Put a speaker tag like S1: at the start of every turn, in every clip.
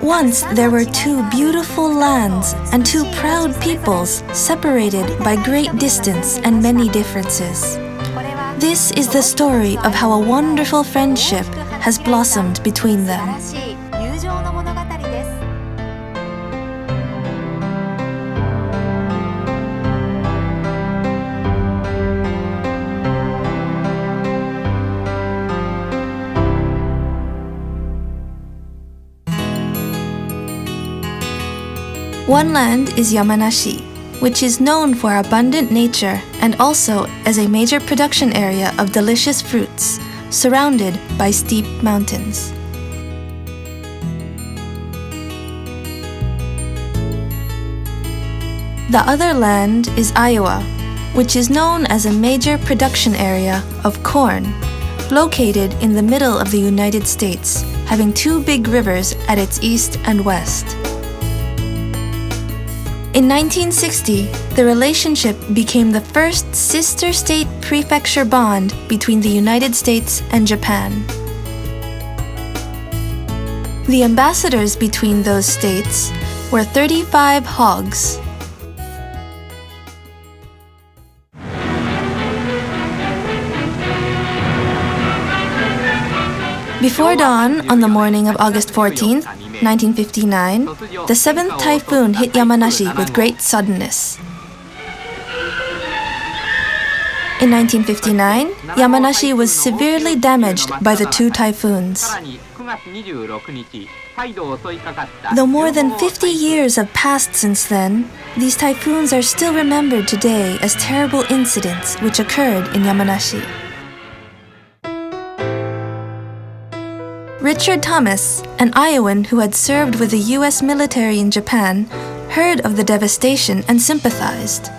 S1: Once there were two beautiful lands and two proud peoples separated by great distance and many differences. This is the story of how a wonderful friendship has blossomed between them. One land is Yamanashi, which is known for abundant nature and also as a major production area of delicious fruits, surrounded by steep mountains. The other land is Iowa, which is known as a major production area of corn, located in the middle of the United States, having two big rivers at its east and west. In 1960, the relationship became the first sister-state prefecture bond between the United States and Japan. The ambassadors between those states were 35 hogs. Before dawn on the morning of August 14th, 1959, the seventh typhoon hit Yamanashi with great suddenness. In 1959, Yamanashi was severely damaged by the two typhoons. Though more than 50 years have passed since then, these typhoons are still remembered today as terrible incidents which occurred in Yamanashi. Richard Thomas, an Iowan who had served with the U.S. military in Japan, heard of the devastation and sympathized.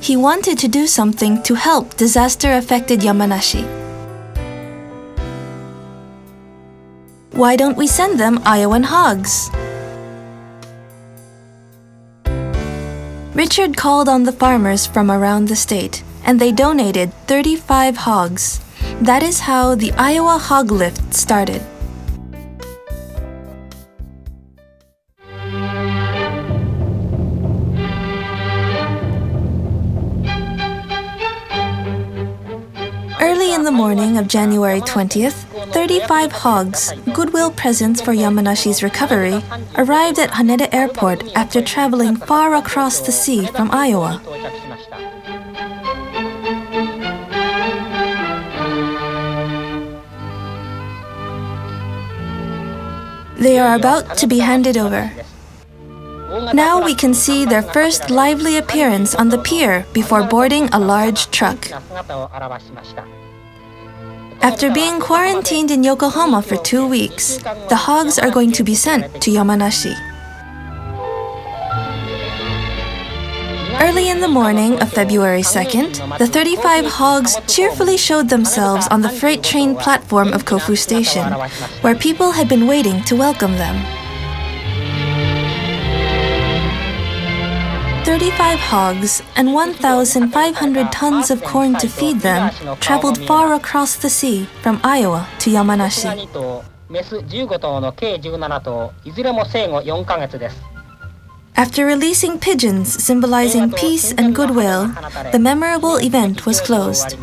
S1: He wanted to do something to help disaster-affected Yamanashi. Why don't we send them Iowan hogs? Richard called on the farmers from around the state, and they donated 35 hogs. That is how the Iowa Hog Lift started. Early in the morning of January 20th, 35 hogs, goodwill presents for Yamanashi's recovery, arrived at Haneda Airport after traveling far across the sea from Iowa. They are about to be handed over. Now we can see their first lively appearance on the pier before boarding a large truck. After being quarantined in Yokohama for 2 weeks, the hogs are going to be sent to Yamanashi. Early in the morning of February 2nd, the 35 hogs cheerfully showed themselves on the freight train platform of Kofu Station, where people had been waiting to welcome them. 35 hogs and 1,500 tons of corn to feed them traveled far across the sea from Iowa to Yamanashi. After releasing pigeons symbolizing peace and goodwill, the memorable event was closed.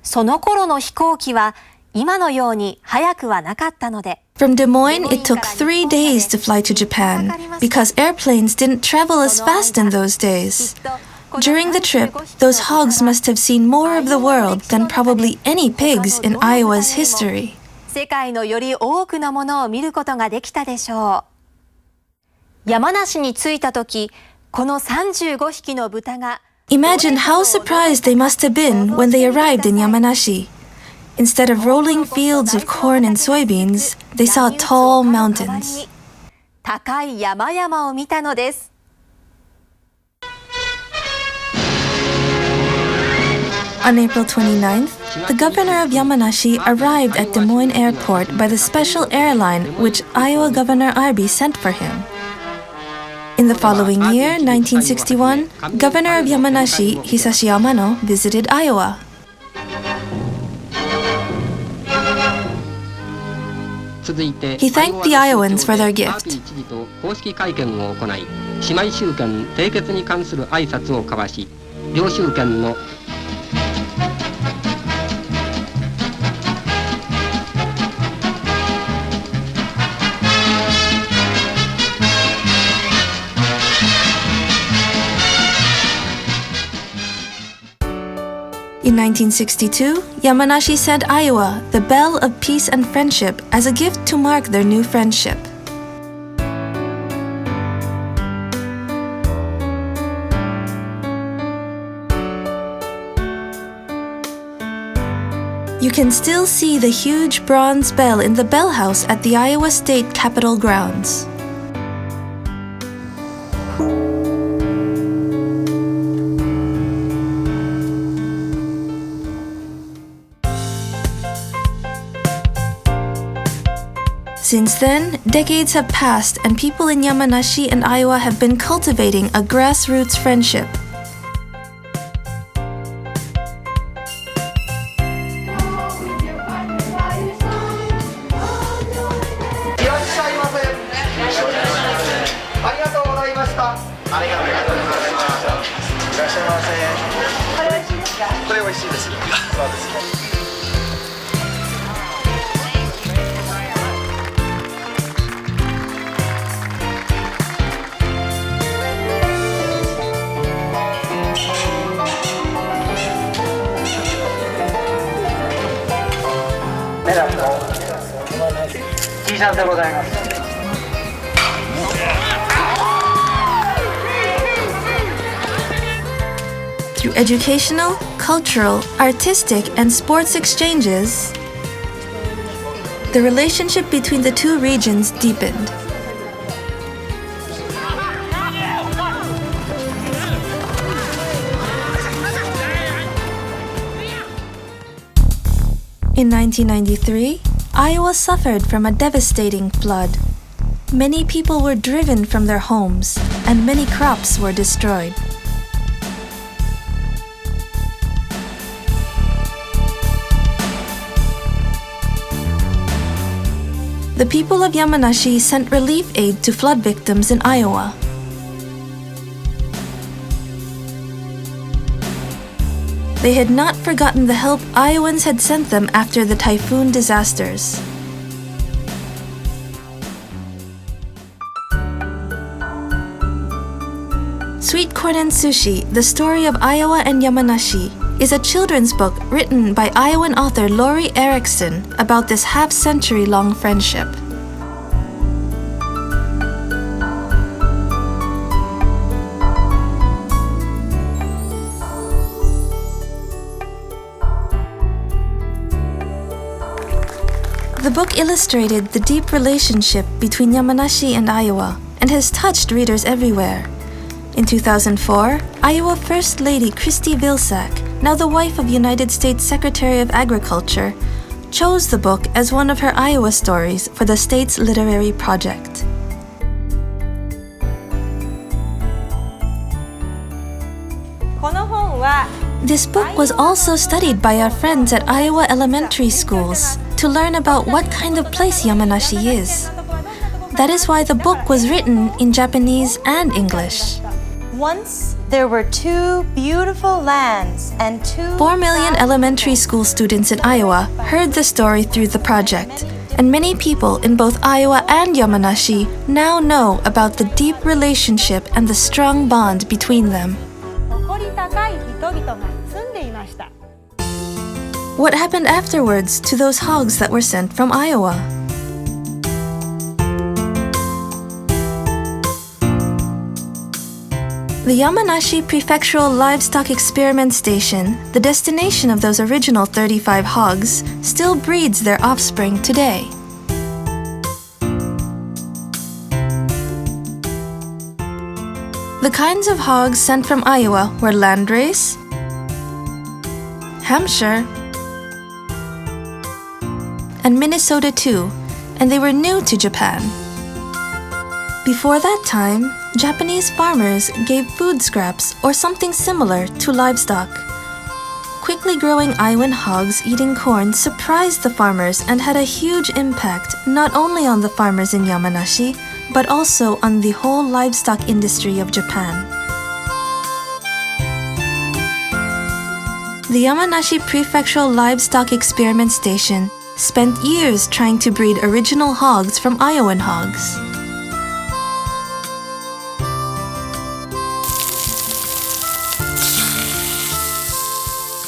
S2: その頃の飛行機は今のように早くはなかったので
S1: From Des Moines, it took 3 days to fly to Japan because airplanes didn't travel as fast in those days. During the trip, those hogs must have seen more of the world than probably any pigs in Iowa's history.
S2: 世界のより多くのものを見ることができたでしょう。山梨に着いたとき、この35匹の豚が
S1: Imagine how surprised they must have been when they arrived in Yamanashi. Instead of rolling fields of corn and soybeans, they saw tall mountains.
S2: 高い山々を見たのです。
S1: On April 29th, the governor of Yamanashi arrived at Des Moines Airport by the special airline which Iowa Governor Arby sent for him. In the following year, 1961, Governor of Yamanashi, Hisashi Amano, visited Iowa. He thanked the Iowans for their gift.
S3: 公式会見を行い、姉妹州権締結に関する挨拶を交わし、両州権の
S1: In 1962, Yamanashi sent Iowa the Bell of Peace and Friendship as a gift to mark their new friendship. You can still see the huge bronze bell in the bell house at the Iowa State Capitol grounds. Since then, decades have passed and people in Yamanashi and Iowa have been cultivating a grassroots friendship. Through educational, cultural, artistic, and sports exchanges, the relationship between the two regions deepened. In 1993, Iowa suffered from a devastating flood. Many people were driven from their homes, and many crops were destroyed. The people of Yamanashi sent relief aid to flood victims in Iowa. They had not forgotten the help Iowans had sent them after the typhoon disasters. Sweet Corn and Sushi, The Story of Iowa and Yamanashi, is a children's book written by Iowan author Lori Erickson about this half-century-long friendship. The book illustrated the deep relationship between Yamanashi and Iowa and has touched readers everywhere. In 2004, Iowa First Lady Christy Vilsack, now the wife of United States Secretary of Agriculture, chose the book as one of her Iowa stories for the state's literary project. This book was also studied by our friends at Iowa elementary schools to learn about what kind of place Yamanashi is. That is why the book was written in Japanese and English.
S4: Once there were two beautiful lands and
S1: 4 million elementary school students in Iowa heard the story through the project, and many people in both Iowa and Yamanashi now know about the deep relationship and the strong bond between them. What happened afterwards to those hogs that were sent from Iowa? The Yamanashi Prefectural Livestock Experiment Station, the destination of those original 35 hogs, still breeds their offspring today. The kinds of hogs sent from Iowa were Landrace, Hampshire, and Minnesota too, and they were new to Japan. Before that time, Japanese farmers gave food scraps or something similar to livestock. quickly growing Iowan hogs eating corn surprised the farmers and had a huge impact not only on the farmers in Yamanashi, but also on the whole livestock industry of Japan. The Yamanashi Prefectural Livestock Experiment Station spent years trying to breed original hogs from Iowan hogs.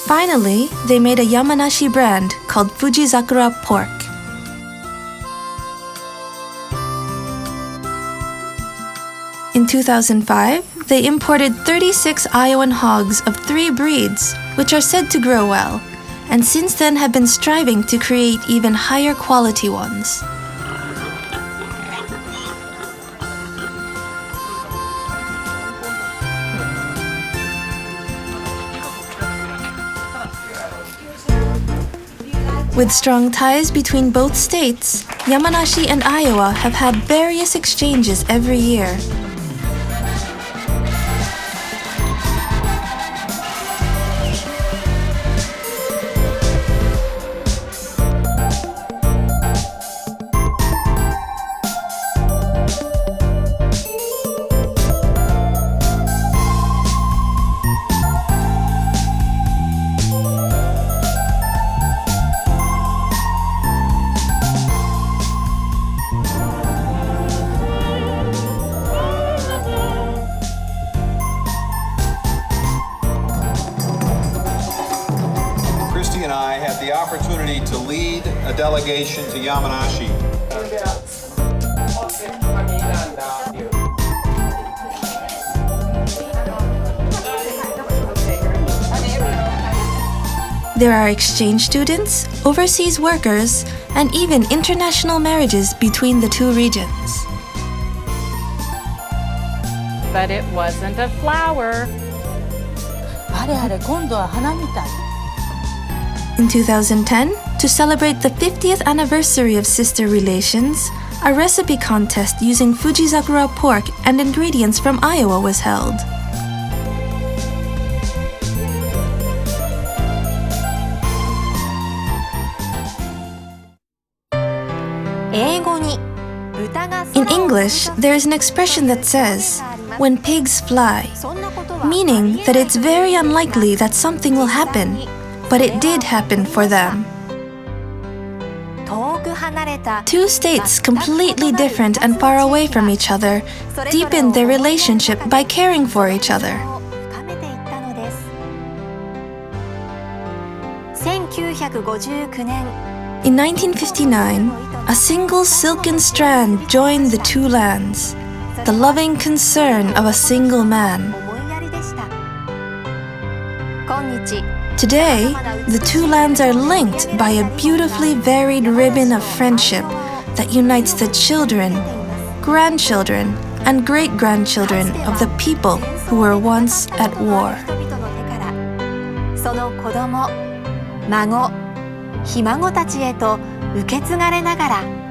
S1: Finally, they made a Yamanashi brand called Fujizakura pork. In 2005, they imported 36 Iowan hogs of 3 breeds, which are said to grow well, and since then have been striving to create even higher quality ones. With strong ties between both states, Yamanashi and Iowa have had various exchanges every year.
S5: And I had the opportunity to lead a delegation to Yamanashi.
S1: There are exchange students, overseas workers, and even international marriages between the two regions.
S6: But it wasn't a flower.
S1: In 2010, to celebrate the 50th anniversary of sister relations, a recipe contest using Fujizakura pork and ingredients from Iowa was held. In English, there is an expression that says, "when pigs fly," meaning that it's very unlikely that something will happen, but it did happen for them. Two states completely different and far away from each other deepened their relationship by caring for each other. In 1959, a single silken strand joined the two lands, the loving concern of a single man. Today, the two lands are linked by a beautifully varied ribbon of friendship that unites the children, grandchildren, and great-grandchildren of the people who were once at war.
S2: その子供、孫、ひ孫たちへと受け継がれながら